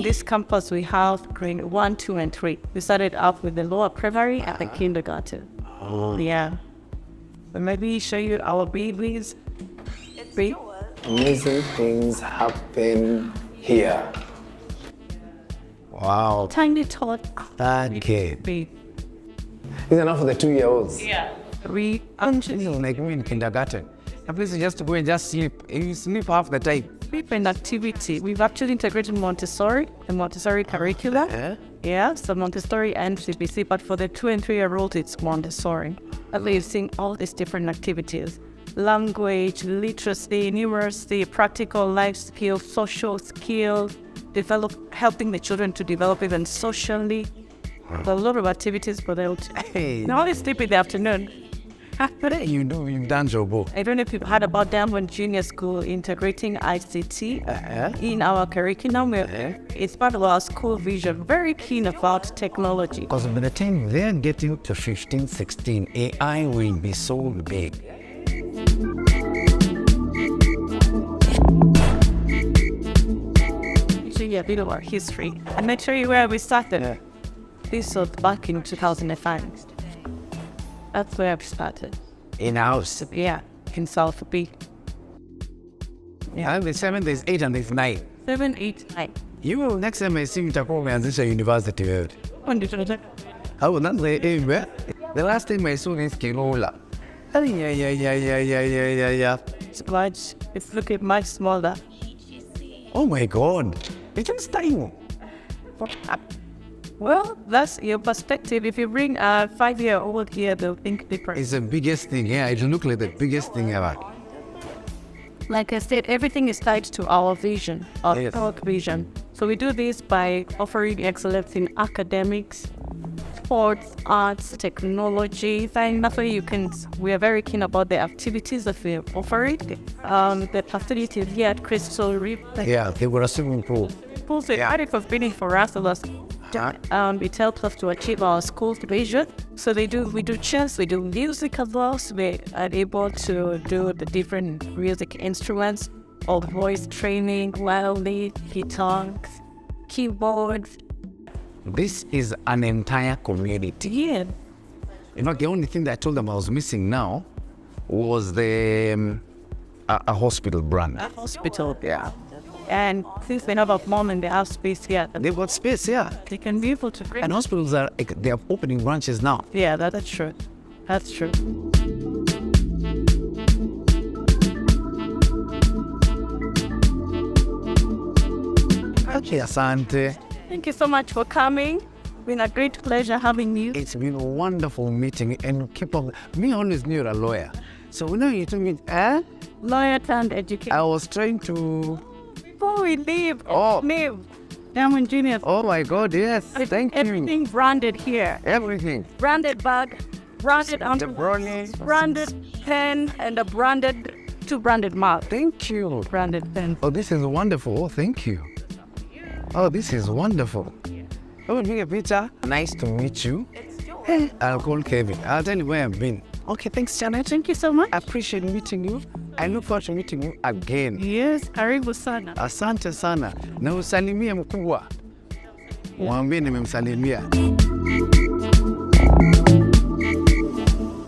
this campus, we have grade 1, 2, and 3. We started off with the lower primary and the kindergarten. Yeah. But maybe show you our babies. Amazing things happen here. Wow. Tiny tot. Okay. Baby. These are not for the 2-year-olds. Yeah. We actually Like me in kindergarten. A place is just to go and just sleep. You sleep half the time. sleep and activity. We've actually integrated Montessori, the Montessori curricula. Yeah, so Montessori and CBC, but for the 2 and 3-year-olds, it's Montessori. At least seeing all these different activities. Language, literacy, numeracy, practical life skills, social skills, helping the children to develop even socially. There's a lot of activities for them. Now they sleep in the afternoon. You've done Jobo. I don't know if you've heard about Diamond Junior School integrating ICT in our curriculum. It's part of our school vision, very keen about technology. Because by the time they're getting to 15, 16, AI will be so big. So yeah, a bit of our history. And make sure you where we started. This was back in 2005. That's where I started. In-house. Yeah, in South B. Yeah, there's 7, there's 8, and there's 9. 7, 8, 9. You next time I see you talk about this university. I will not say, the last time I saw this Kilola. Yeah. It's looking much smaller. Oh my God. It's just tiny. Well, that's your perspective. If you bring a 5-year-old here, they'll think different. It's the biggest thing. Yeah, it looks like the biggest thing ever. Like I said, everything is tied to our vision, our thought vision. So we do this by offering excellence in academics, sports, arts, technology. And that's why we are very keen about the activities that we are offering. The facilities here at Crystal River. Yeah, they were a swimming pool. Pools are very convenient for us. It helps us to achieve our school's vision. So we do chess, we do music as well. So we are able to do the different music instruments, or voice training, violin, guitars, keyboards. This is an entire community. Yeah. In fact, the only thing that I told them I was missing now was the a hospital brand. A hospital. Yeah. And since they have a mom and they have space here, They've got space, yeah. they can be able to bring. And hospitals they are opening branches now. Yeah, that's true. That's true. Okay, Asante. Thank you so much for coming. It's been a great pleasure having you. It's been a wonderful meeting, and keep on. Me, I always knew you're a lawyer. So when you told me, Lawyer turned educator. I was trying to. Before we leave, Diamond Junior. Oh my God, yes. Thank you. Everything branded here. Everything. Branded bag, branded The brownies. branded pen, and two branded mugs. Thank you. Branded pen. Oh, this is wonderful. Oh, thank you. Oh, this is wonderful. Oh, me a picture. Nice to meet you. I'll call Kevin. I'll tell you where I've been. Okay, thanks, Janet. Thank you so much. I appreciate meeting you. I look forward to meeting you again. Yes, karibu sana. Asante sana. Na usalimie mkubwa. Mwambie nimemsalimia.